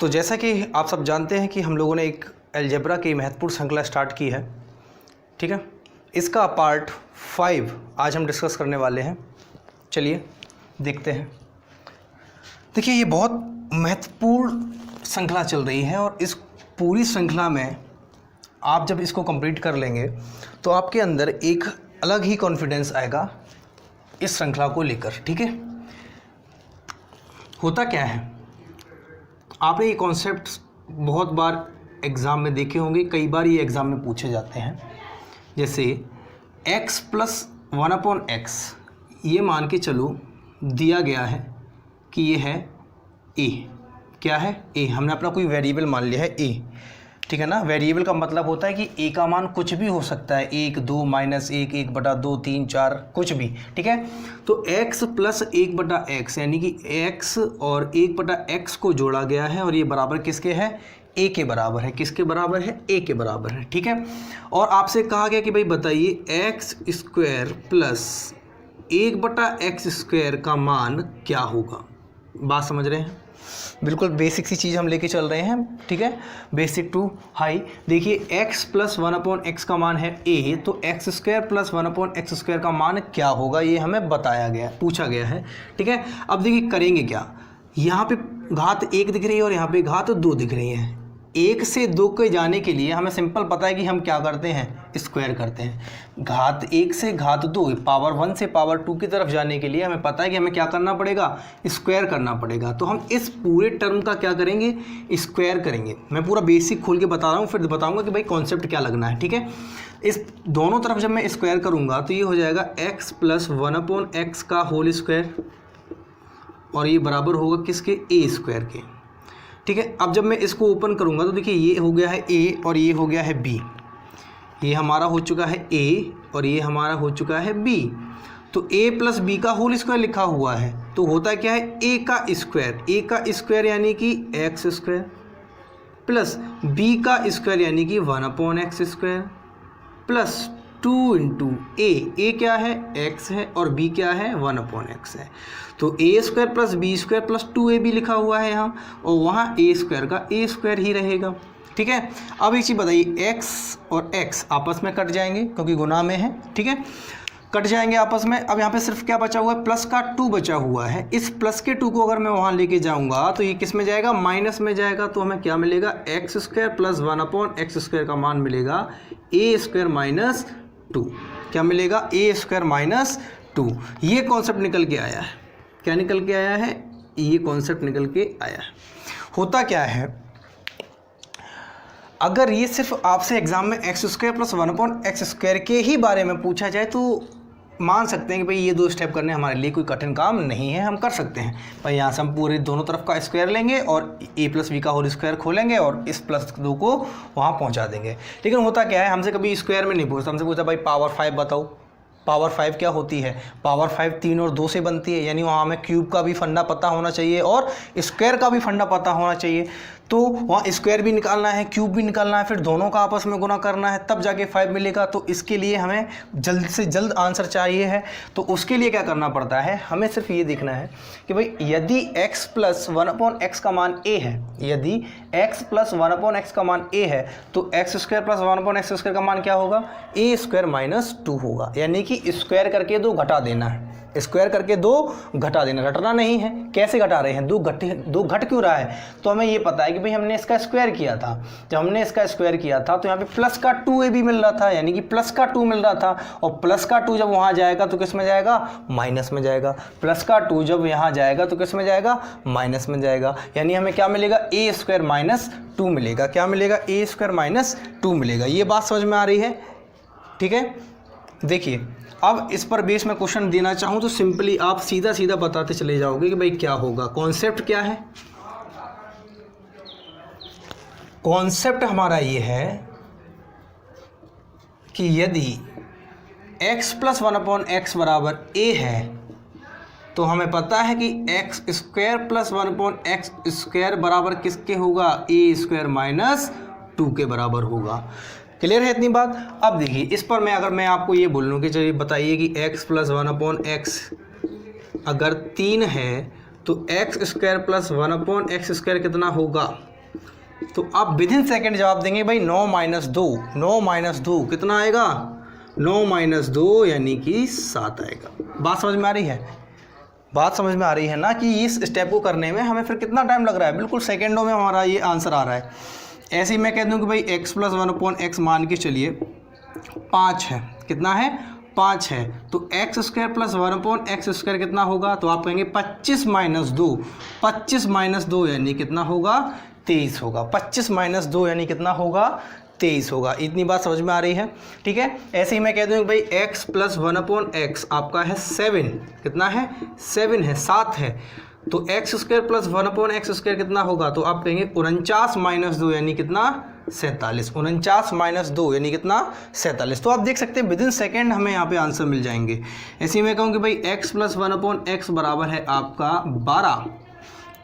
तो जैसा कि आप सब जानते हैं कि हम लोगों ने एक अलजेब्रा की महत्वपूर्ण श्रृंखला स्टार्ट की है, ठीक है। इसका पार्ट 5 आज हम डिस्कस करने वाले हैं। चलिए देखते हैं। देखिए, ये बहुत महत्वपूर्ण श्रृंखला चल रही है और इस पूरी श्रृंखला में आप जब इसको कंप्लीट कर लेंगे तो आपके अंदर एक अलग ही कॉन्फिडेंस आएगा इस श्रृंखला को लेकर, ठीक है। होता क्या है, आपने ये कॉन्सेप्ट बहुत बार एग्ज़ाम में देखे होंगे, कई बार ये एग्ज़ाम में पूछे जाते हैं। जैसे x प्लस 1/x, ये मान के चलो दिया गया है कि ये है a। क्या है? a। हमने अपना कोई वेरिएबल मान लिया है a, ठीक है ना। वेरिएबल का मतलब होता है कि a का मान कुछ भी हो सकता है, 1, 2, -1, 1/2, 3, 4, कुछ भी, ठीक है। तो x प्लस 1/x यानी कि x और 1/x को जोड़ा गया है और ये बराबर किसके है? a के बराबर है। किसके बराबर है? a के बराबर है, ठीक है। और आपसे कहा गया कि भाई बताइए x² प्लस 1/x² का मान क्या होगा। बात समझ रहे हैं? बिल्कुल बेसिक सी चीज़ हम लेके चल रहे हैं, ठीक है, बेसिक टू हाई। देखिए x प्लस 1/x का मान है a, तो x² प्लस 1/x² का मान क्या होगा, ये हमें बताया गया, पूछा गया है, ठीक है। अब देखिए करेंगे क्या, यहाँ पे घात 1 दिख रही है और यहाँ पे घात 2 दिख रही है। 1 से 2 के जाने के लिए हमें सिंपल पता है कि हम क्या करते हैं, स्क्वायर करते हैं। घात 1 से घात 2, पावर 1 से पावर 2 की तरफ जाने के लिए हमें पता है कि हमें क्या करना पड़ेगा, स्क्वायर करना पड़ेगा। तो हम इस पूरे टर्म का क्या करेंगे, स्क्वायर करेंगे। मैं पूरा बेसिक खोल के बता रहा हूँ, फिर बताऊँगा कि भाई कॉन्सेप्ट क्या लगना है, ठीक है। इस दोनों तरफ जब मैं स्क्वायर करूँगा तो ये हो जाएगा x प्लस 1/x का होल स्क्वायर और ये बराबर होगा किसके, a² के, ठीक है। अब जब मैं इसको ओपन करूंगा तो देखिए ये हो गया है a और ये हो गया है b। ये हमारा हो चुका है a और ये हमारा हो चुका है b। तो a प्लस b का होल स्क्वायर लिखा हुआ है, तो होता क्या है, a का स्क्वायर यानी कि x² प्लस b का स्क्वायर यानी कि 1/x² प्लस 2 इंटू a क्या है, x है और b क्या है, 1/x है। तो a² plus b² plus 2ab लिखा हुआ है यहाँ, और वहाँ a² का a² ही रहेगा, ठीक है। अब एक चीज़ बताइए, x और x आपस में कट जाएंगे क्योंकि गुना में है, ठीक है, कट जाएंगे आपस में। अब यहाँ पे सिर्फ क्या बचा हुआ है, प्लस का 2 बचा हुआ है। इस प्लस के 2 को अगर मैं वहाँ लेके जाऊँगा तो ये किस में जाएगा, माइनस में जाएगा। तो हमें क्या मिलेगा, x² प्लस 1/x² का मान मिलेगा a² माइनस 2। क्या मिलेगा, a² माइनस 2। ये कॉन्सेप्ट निकल के आया है। क्या निकल के आया है, ये कॉन्सेप्ट निकल के आया है। होता क्या है, अगर ये सिर्फ आपसे एग्जाम में x² प्लस 1/x² के ही बारे में पूछा जाए तो मान सकते हैं कि भाई ये 2 स्टेप करने हमारे लिए कोई कठिन काम नहीं है, हम कर सकते हैं। भाई यहाँ से हम पूरे दोनों तरफ का स्क्वायर लेंगे और a प्लस b का होल स्क्वायर खोलेंगे और इस प्लस 2 को वहाँ पहुँचा देंगे। लेकिन होता क्या है, हमसे कभी स्क्वायर में नहीं पूछता, हमसे पूछता भाई पावर 5 बताओ। पावर 5 क्या होती है, पावर 5 3 और 2 से बनती है, यानी वहाँ हमें क्यूब का भी फंडा पता होना चाहिए और स्क्वायर का भी फंडा पता होना चाहिए। तो वहाँ स्क्वायर भी निकालना है, क्यूब भी निकालना है, फिर दोनों का आपस में गुना करना है, तब जाके 5 मिलेगा। तो इसके लिए हमें जल्द से जल्द आंसर चाहिए है। तो उसके लिए क्या करना पड़ता है, हमें सिर्फ ये देखना है कि भाई यदि x प्लस 1/x का मान a है, यदि x प्लस 1/x का मान a है तो x² प्लस 1/x² का मान क्या होगा, a² माइनस 2 होगा। यानी कि स्क्वायर करके 2 घटा देना है, स्क्वायर करके 2 घटा देना, घटना नहीं है। कैसे घटा रहे हैं, 2 घट क्यों रहा है, तो हमें ये पता है कि भाई हमने इसका स्क्वायर किया था। जब हमने इसका स्क्वायर किया था तो यहाँ पे प्लस का 2ab मिल रहा था, यानी कि प्लस का 2 मिल रहा था, और प्लस का 2 जब वहाँ जाएगा तो किस में जाएगा, माइनस में जाएगा। प्लस का 2 जब यहाँ जाएगा तो किस में जाएगा, माइनस में जाएगा। यानी हमें क्या मिलेगा, a² माइनस 2 मिलेगा। क्या मिलेगा, a² माइनस 2 मिलेगा। ये बात समझ में आ रही है, ठीक है। देखिए अब इस पर बेस में क्वेश्चन देना चाहूँ तो सिंपली आप सीधा सीधा बताते चले जाओगे कि भाई क्या होगा। कॉन्सेप्ट क्या है, कॉन्सेप्ट हमारा ये है कि यदि x प्लस 1/x बराबर a है तो हमें पता है कि x² प्लस 1/x² बराबर किसके होगा, a² माइनस 2 के बराबर होगा। क्लियर है इतनी बात। अब देखिए इस पर अगर मैं आपको ये बोल लूँ कि चलिए बताइए कि x प्लस 1/x अगर 3 है तो एक्स स्क्वायर प्लस 1/x² कितना होगा? तो आप विद इन सेकेंड जवाब देंगे भाई 9 - 2, 9 - 2 कितना आएगा? 9 - 2 यानी कि 7 आएगा। बात समझ में आ रही है? बात समझ में आ रही है ना कि इस स्टेप को करने में हमें फिर कितना टाइम लग रहा है? बिल्कुल सेकेंडों में हमारा ये आंसर आ रहा है। ऐसे ही मैं कह दूं कि भाई x + 1/x मान के चलिए 5 है। कितना है? 5 है। तो x² + 1/x² कितना होगा? तो आप कहेंगे 25 - 2, 25 - 2 यानी कितना होगा? 23 होगा। 25 - 2 यानी कितना होगा? 23 होगा। इतनी बात समझ में आ रही है? ठीक है। ऐसे ही मैं कह दूँ कि भाई x + 1/x आपका है 7। कितना है? 7 है, 7 है। तो x² + 1/x² कितना होगा? तो आप कहेंगे 49 - 2 यानी कितना? 47। 49 - 2 यानी कितना? 47। तो आप देख सकते हैं विद इन सेकेंड हमें यहाँ पे आंसर मिल जाएंगे। ऐसे ही मैं कहूँ कि भाई x + 1/x बराबर है आपका 12।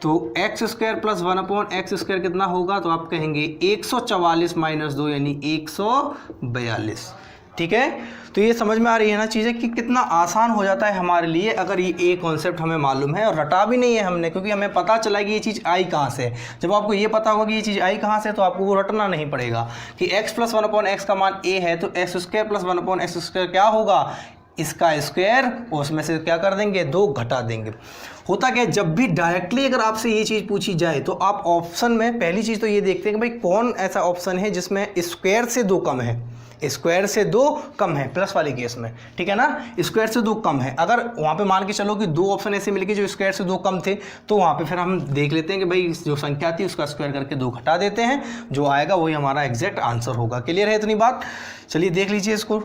तो x² + 1/x² कितना होगा? तो आप कहेंगे 144 - 2 यानी 142। ठीक है। तो ये समझ में आ रही है ना चीज़ें कि कितना आसान हो जाता है हमारे लिए अगर ये कॉन्सेप्ट हमें मालूम है और रटा भी नहीं है हमने, क्योंकि हमें पता चला कि ये चीज़ आई कहाँ से। जब आपको ये पता होगा कि ये चीज़ आई कहाँ से तो आपको वो रटना नहीं पड़ेगा कि x + 1/x का मान a है तो x² + 1/x² क्या होगा? इसका स्क्वायर, और उसमें से क्या कर देंगे? 2 घटा देंगे। होता क्या है, जब भी डायरेक्टली अगर आपसे ये चीज़ पूछी जाए तो आप ऑप्शन में पहली चीज़ तो ये देखते हैं कि भाई कौन ऐसा ऑप्शन है जिसमें स्क्वायर से 2 कम है। स्क्वायर से 2 कम है प्लस वाले केस में, ठीक है ना? स्क्वायर से 2 कम है। अगर वहाँ पे मान के चलो कि 2 ऑप्शन ऐसे मिल गए जो स्क्वायर से 2 कम थे, तो वहाँ पे फिर हम देख लेते हैं कि भाई जो संख्या थी उसका स्क्वायर करके 2 घटा देते हैं, जो आएगा वही हमारा एग्जैक्ट आंसर होगा। क्लियर है इतनी बात? चलिए देख लीजिए इसको।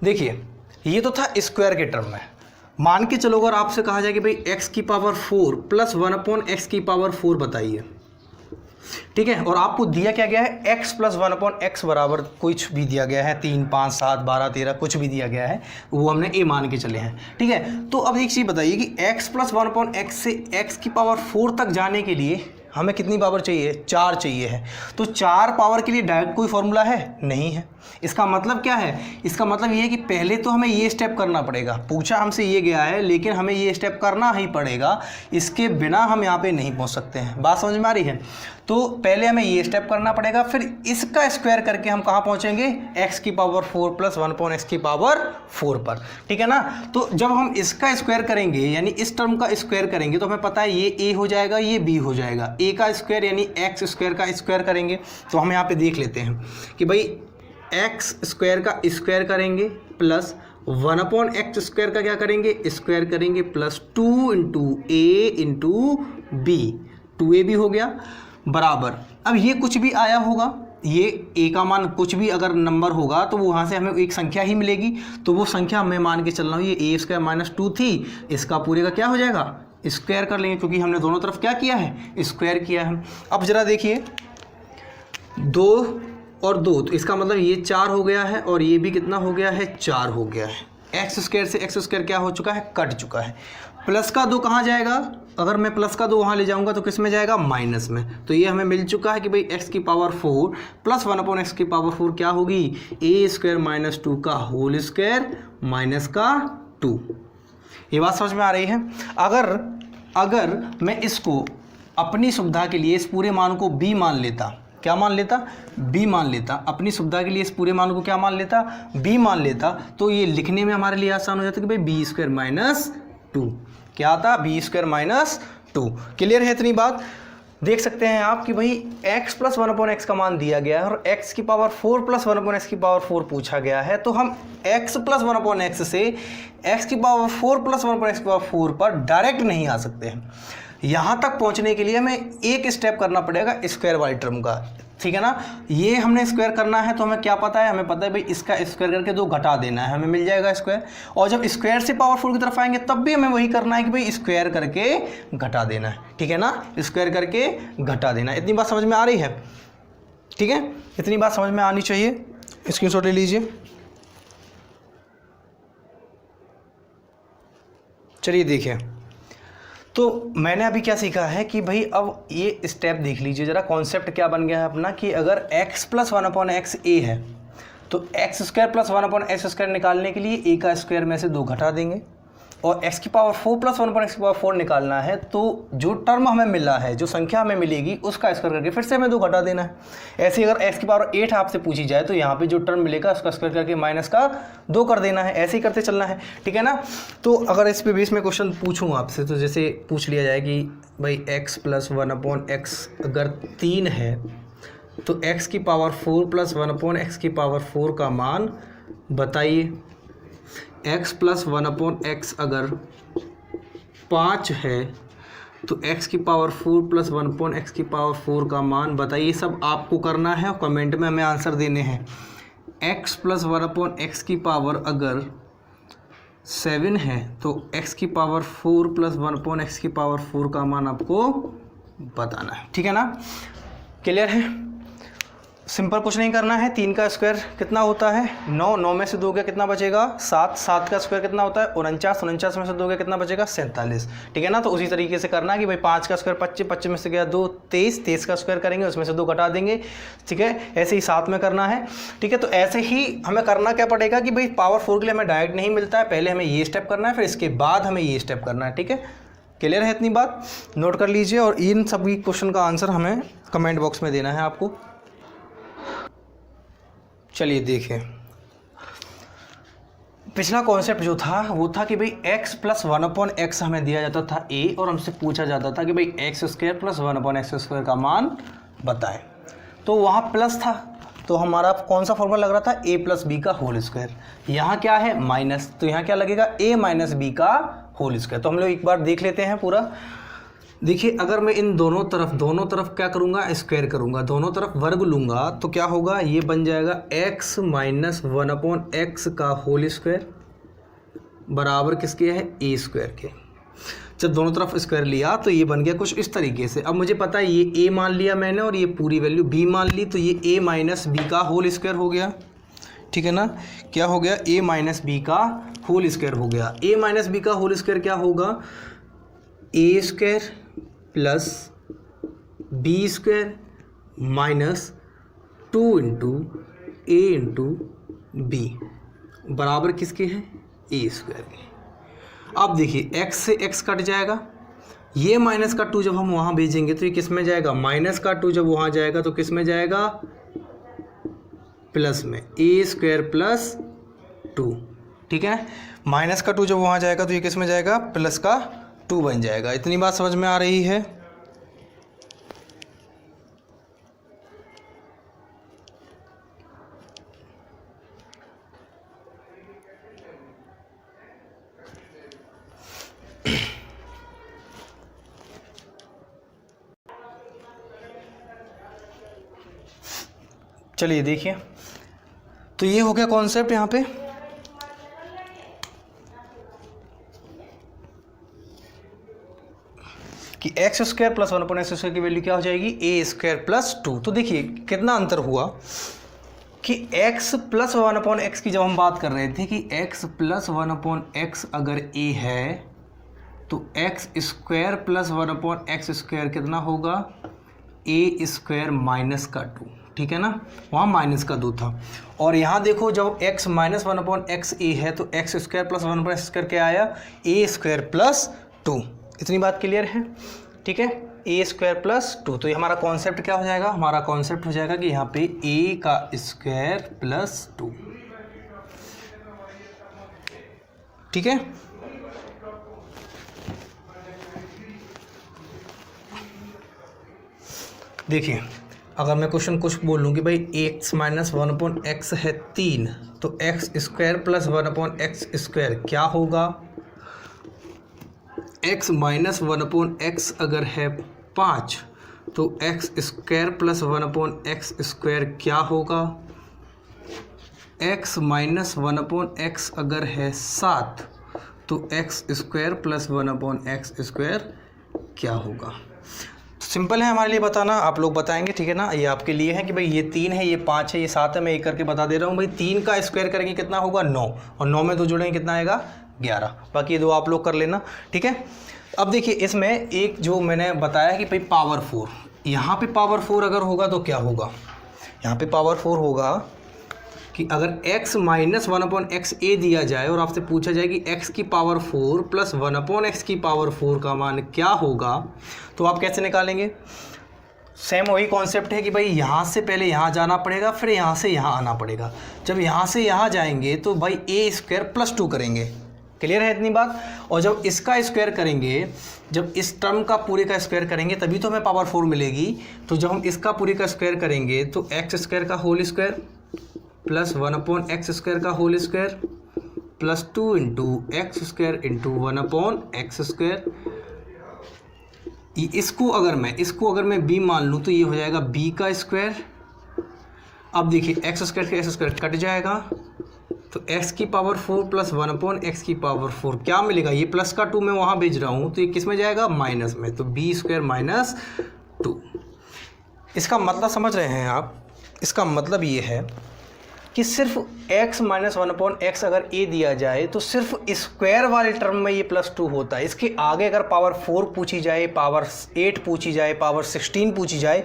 देखिए ये तो था स्क्वायर के टर्म में। मान के चलो अगर आपसे कहा जाए कि भाई x⁴ प्लस 1/x⁴ बताइए, ठीक है, और आपको दिया क्या गया है? x + 1/x बराबर कुछ भी दिया गया है, 3, 5, 7, 12, 13 कुछ भी दिया गया है, वो हमने a मान के चले हैं। ठीक है। तो अब एक चीज़ बताइए कि x + 1/x से x⁴ तक जाने के लिए हमें कितनी पावर चाहिए? 4 चाहिए है। तो 4 पावर के लिए डायरेक्ट कोई फॉर्मूला है? नहीं है। इसका मतलब क्या है? इसका मतलब ये है कि पहले तो हमें ये स्टेप करना पड़ेगा। पूछा हमसे ये गया है लेकिन हमें ये स्टेप करना ही पड़ेगा, इसके बिना हम यहाँ पे नहीं पहुँच सकते हैं। बात समझ में आ रही है? तो पहले हमें ये स्टेप करना पड़ेगा, फिर इसका स्क्वायर करके हम कहाँ पहुँचेंगे? x⁴ प्लस 1/x⁴ पर, ठीक है ना? तो जब हम इसका स्क्वायर करेंगे यानी इस टर्म का स्क्वायर करेंगे तो हमें पता है ये a हो जाएगा, ये b हो जाएगा। a का स्क्वायर यानी x² का स्क्वायर करेंगे। तो हम यहाँ पे देख लेते हैं कि भाई x² का स्क्वायर करेंगे प्लस 1/x² का क्या करेंगे? स्क्वायर करेंगे प्लस 2 × a × b, 2ab हो गया बराबर। अब ये कुछ भी आया होगा, ये a का मान कुछ भी अगर नंबर होगा तो वहाँ से हमें एक संख्या ही मिलेगी। तो वो संख्या मैं मान के चल रहा हूँ ये a² - 2 थी, इसका पूरे का क्या हो जाएगा? स्क्वायर कर लेंगे, क्योंकि हमने दोनों तरफ क्या किया है? स्क्वायर किया है। अब जरा देखिए 2 और 2, तो इसका मतलब ये 4 हो गया है और ये भी कितना हो गया है? 4 हो गया है। x² से x² क्या हो चुका है? कट चुका है। प्लस का 2 कहाँ जाएगा? अगर मैं प्लस का 2 वहाँ ले जाऊँगा तो किस में जाएगा? माइनस में। तो ये हमें मिल चुका है कि भाई x⁴ प्लस 1/x⁴ क्या होगी? a² - 2 का होल स्क्वायर माइनस का 2। ये बात समझ में आ रही है? अगर मैं इसको अपनी सुविधा के लिए इस पूरे मान को b मान लेता, क्या मान लेता? b मान लेता। अपनी सुविधा के लिए इस पूरे मान को क्या मान लेता? b मान लेता। तो ये लिखने में हमारे लिए आसान हो जाता कि भाई b² - 2 क्या आता? b² - 2। क्लियर है इतनी बात? देख सकते हैं आप कि भाई x + 1/x का मान दिया गया है और x⁴ प्लस 1/x⁴ पूछा गया है। तो हम x + 1/x से x⁴ प्लस 1/x⁴ पर डायरेक्ट नहीं आ सकते हैं। यहाँ तक पहुँचने के लिए हमें एक स्टेप करना पड़ेगा स्क्वायर वाली टर्म का, ठीक है ना? ये हमने स्क्वायर करना है तो हमें क्या पता है? हमें पता है भाई इसका स्क्वायर करके 2 घटा देना है, हमें मिल जाएगा स्क्वायर। और जब स्क्वायर से पावरफुल की तरफ आएंगे तब भी हमें वही करना है कि भाई स्क्वायर करके घटा देना है, ठीक है ना? स्क्वायर करके घटा देना। इतनी बात समझ में आ रही है? ठीक है, इतनी बात समझ में आनी चाहिए। स्क्रीनशॉट ले लीजिए। चलिए देखिए, तो मैंने अभी क्या सीखा है कि भाई अब ये स्टेप देख लीजिए ज़रा, कॉन्सेप्ट क्या बन गया है अपना कि अगर x + 1/x a है तो एक्स स्क्वायर प्लस 1/x² निकालने के लिए a का स्क्वायर में से 2 घटा देंगे, और x की पावर 4 प्लस 1/x की पावर 4 निकालना है, तो जो टर्म हमें मिला है, जो संख्या हमें मिलेगी उसका स्क्वायर करके फिर से हमें 2 घटा देना है। ऐसे अगर x की पावर 8 आपसे पूछी जाए तो यहाँ पे जो टर्म मिलेगा उसका स्क्वायर करके माइनस का 2 कर देना है। ऐसे ही करते चलना है, ठीक है ना। तो अगर इस पे बेस में क्वेश्चन पूछूँ आपसे, तो जैसे पूछ लिया जाए कि भाई x प्लस 1/x अगर 3 है तो x की पावर 4 प्लस 1/x की पावर 4 का मान बताइए। x प्लस 1/x अगर 5 है तो x की पावर 4 प्लस 1/x की पावर 4 का मान बताइए। सब आपको करना है और कमेंट में हमें आंसर देने हैं। x प्लस 1/x की पावर अगर 7 है तो x की पावर 4 प्लस 1/x की पावर 4 का मान आपको बताना है, ठीक है ना। क्लियर है। सिंपल कुछ नहीं करना है। 3 का स्क्वायर कितना होता है 9, 9 में से 2 गया कितना बचेगा 7, 7 का स्क्वायर कितना होता है 49, 49 में से 2 गया कितना बचेगा 47, ठीक है ना। तो उसी तरीके से करना है कि भाई 5 का स्क्वायर 25, 25 में से गया 2, 23, 23 का स्क्वायर करेंगे उसमें से 2 घटा देंगे, ठीक है। ऐसे ही 7 में करना है, ठीक है। तो ऐसे ही हमें करना क्या पड़ेगा कि भाई पावर 4 के लिए हमें डायरेक्ट नहीं मिलता है, पहले हमें ये स्टेप करना है, फिर इसके बाद हमें ये स्टेप करना है, ठीक है। क्लियर है, इतनी बात नोट कर लीजिए। और इन सभी क्वेश्चन का आंसर हमें कमेंट बॉक्स में देना है आपको। चलिए देखें, पिछला कॉन्सेप्ट जो था वो था कि भाई x प्लस 1/x हमें दिया जाता था a, और हमसे पूछा जाता था कि भाई x स्क्वायर प्लस 1/x² का मान बताएं। तो वहाँ प्लस था तो हमारा कौन सा फॉर्मूला लग रहा था a प्लस बी का होल स्क्वायर। यहाँ क्या है माइनस, तो यहाँ क्या लगेगा a माइनस बी का होल स्क्वायर। तो हम लोग एक बार देख लेते हैं पूरा। देखिए अगर मैं इन दोनों तरफ क्या करूँगा स्क्वायर करूँगा, दोनों तरफ वर्ग लूँगा तो क्या होगा, ये बन जाएगा x माइनस 1/x का होल स्क्वायर बराबर किसके है a स्क्वायर के। जब दोनों तरफ स्क्वायर लिया तो ये बन गया कुछ इस तरीके से। अब मुझे पता है ये a मान लिया मैंने और ये पूरी वैल्यू b मान ली, तो ये a माइनस बी का होल स्क्वायर हो गया, ठीक है ना। क्या हो गया a माइनस बी का होल स्क्वायर हो गया। a माइनस बी का होल स्क्वायर क्या होगा a square plus B square minus 2 into A into B बराबर किसके हैं ए स्क्वायर के। अब देखिए x से x कट जाएगा, ये माइनस का 2 जब हम वहाँ भेजेंगे तो ये किस में जाएगा, माइनस का 2 जब वहाँ जाएगा तो किस में जाएगा प्लस में, ए स्क्वायर प्लस 2, ठीक है। माइनस का 2 जब वहाँ जाएगा तो ये किस में जाएगा प्लस का 2 बन जाएगा। इतनी बात समझ में आ रही है। चलिए देखिए, तो ये हो गया कॉन्सेप्ट यहाँ पे। कि एक्स स्क्वायर प्लस 1/x² की वैल्यू क्या हो जाएगी ए स्क्वायर प्लस 2। तो देखिए कितना अंतर हुआ कि x प्लस 1/x की जब हम बात कर रहे थे कि x प्लस 1/x अगर a है तो x स्क्वायर प्लस 1/x² कितना होगा a स्क्वायर माइनस का 2, ठीक है ना। वहाँ माइनस का 2 था। और यहाँ देखो जब x माइनस 1/x a है तो x स्क्वायर प्लस 1/x² क्या आया a स्क्वायर प्लस 2। इतनी बात क्लियर है, ठीक है। a स्क्वायर प्लस 2, तो ये हमारा कॉन्सेप्ट क्या हो जाएगा, हमारा कॉन्सेप्ट हो जाएगा कि यहाँ पे a का स्क्वायर प्लस 2, ठीक है। देखिए अगर मैं क्वेश्चन कुछ बोल लूँ कि भाई x माइनस 1/x है 3 तो x स्क्वायर प्लस 1/x² क्या होगा, x माइनस 1/x अगर है 5 तो x स्क्वायर प्लस 1/x² क्या होगा, x माइनस 1/x अगर है 7 तो x स्क्वायर प्लस 1/x² क्या होगा। सिंपल है हमारे लिए बताना, आप लोग बताएंगे, ठीक है ना। ये आपके लिए है कि भाई ये 3 है, ये 5 है, ये 7 है, मैं एक करके बता दे रहा हूँ। भाई 3 का स्क्वायर करेंगे कितना होगा 9, और 9 में 2 जोड़ेंगे कितना आएगा 11। बाकी ये 2 आप लोग कर लेना, ठीक है। अब देखिए इसमें एक जो मैंने बताया कि भाई पावर 4, यहाँ पे पावर 4 अगर होगा तो क्या होगा, यहाँ पे पावर 4 होगा कि अगर x माइनस 1/x a दिया जाए और आपसे पूछा जाए कि x की पावर 4 प्लस 1/x की पावर 4 का मान क्या होगा, तो आप कैसे निकालेंगे? सेम वही कॉन्सेप्ट है कि भाई यहाँ से पहले यहाँ जाना पड़ेगा, फिर यहाँ से यहाँ आना पड़ेगा। जब यहाँ से यहाँ जाएंगे तो भाई a स्क्वायर प्लस 2 करेंगे। क्लियर है इतनी बात? और जब इसका स्क्वायर करेंगे, जब इस टर्म का पूरे का स्क्वायर करेंगे तभी तो हमें पावर 4 मिलेगी। तो जब हम इसका पूरे का स्क्वायर करेंगे तो एक्स स्क्वायर का whole square plus 1/x square का whole square plus 2 into X square into 1/x square. इसको अगर मैं b मान लूँ तो ये हो जाएगा b का स्क्वायर। अब देखिए एक्स स्क्वायर कट जाएगा तो x की पावर 4 प्लस 1/x की पावर 4 क्या मिलेगा? ये प्लस का 2 मैं वहाँ भेज रहा हूँ तो ये किस में जाएगा? माइनस में। तो b स्क्वायर माइनस 2। इसका मतलब समझ रहे हैं आप? इसका मतलब ये है कि सिर्फ x माइनस 1/x अगर a दिया जाए तो सिर्फ स्क्वायर वाले टर्म में ये प्लस 2 होता है। इसके आगे अगर पावर 4 पूछी जाए, पावर 8 पूछी जाए, पावर 16 पूछी जाए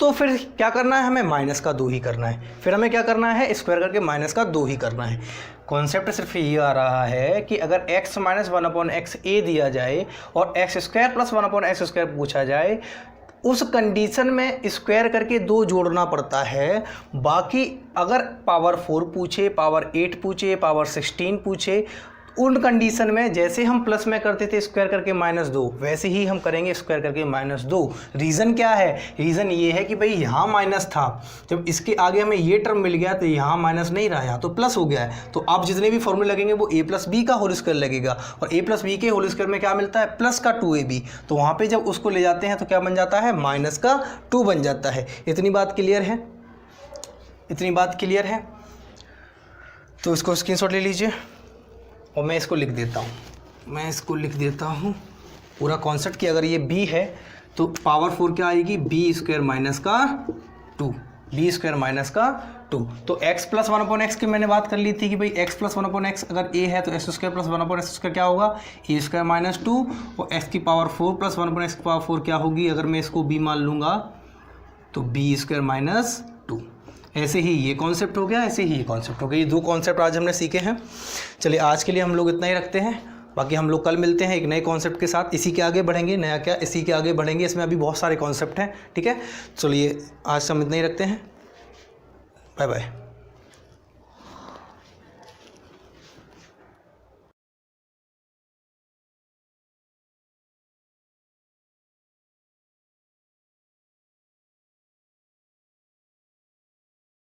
तो फिर क्या करना है? हमें माइनस का 2 ही करना है। फिर हमें क्या करना है? स्क्वायर करके माइनस का 2 ही करना है। कॉन्सेप्ट सिर्फ ये आ रहा है कि अगर x माइनस 1/x a दिया जाए और x square plus 1/x square पूछा जाए, उस कंडीशन में स्क्वायर करके 2 जोड़ना पड़ता है। बाकी अगर पावर 4 पूछे, पावर 8 पूछे, पावर 16 पूछे, उन कंडीशन में जैसे हम प्लस में करते थे स्क्वायर करके -2, वैसे ही हम करेंगे स्क्वायर करके -2। रीज़न क्या है? रीज़न ये है कि भाई यहाँ माइनस था, जब इसके आगे हमें ये टर्म मिल गया तो यहाँ माइनस नहीं रहा, यहाँ तो प्लस हो गया है। तो आप जितने भी फॉर्मूले लगेंगे वो a प्लस बी का होल स्क्वायर लगेगा, और a प्लस बी के होल स्क्वायर में क्या मिलता है? प्लस का 2ab। तो वहाँ पर जब उसको ले जाते हैं तो क्या बन जाता है? माइनस का 2 बन जाता है। इतनी बात क्लियर है? इतनी बात क्लियर है? तो इसको स्क्रीनशॉट ले लीजिए और मैं इसको लिख देता हूँ पूरा कॉन्सेप्ट कि अगर ये b है तो पावर 4 क्या आएगी? b स्क्वायर माइनस का 2, b स्क्वायर माइनस का 2। तो x प्लस 1/x की मैंने बात कर ली थी कि भाई x प्लस 1/x अगर a है तो x square plus 1/x square क्या होगा? a square minus 2। और x की पावर 4 प्लस 1/x की पावर 4 क्या होगी? अगर मैं इसको b मान लूँगा तो b स्क्वायर माइनस 2। ऐसे ही ये कॉन्सेप्ट हो गया, ऐसे ही ये कॉन्सेप्ट हो गया। ये 2 कॉन्सेप्ट आज हमने सीखे हैं। चलिए आज के लिए हम लोग इतना ही रखते हैं, बाकी हम लोग कल मिलते हैं एक नए कॉन्सेप्ट के साथ। इसी के आगे बढ़ेंगे, नया क्या, इसी के आगे बढ़ेंगे। इसमें अभी बहुत सारे कॉन्सेप्ट हैं, ठीक है। चलिए आज हम इतना ही रखते हैं। Bye bye.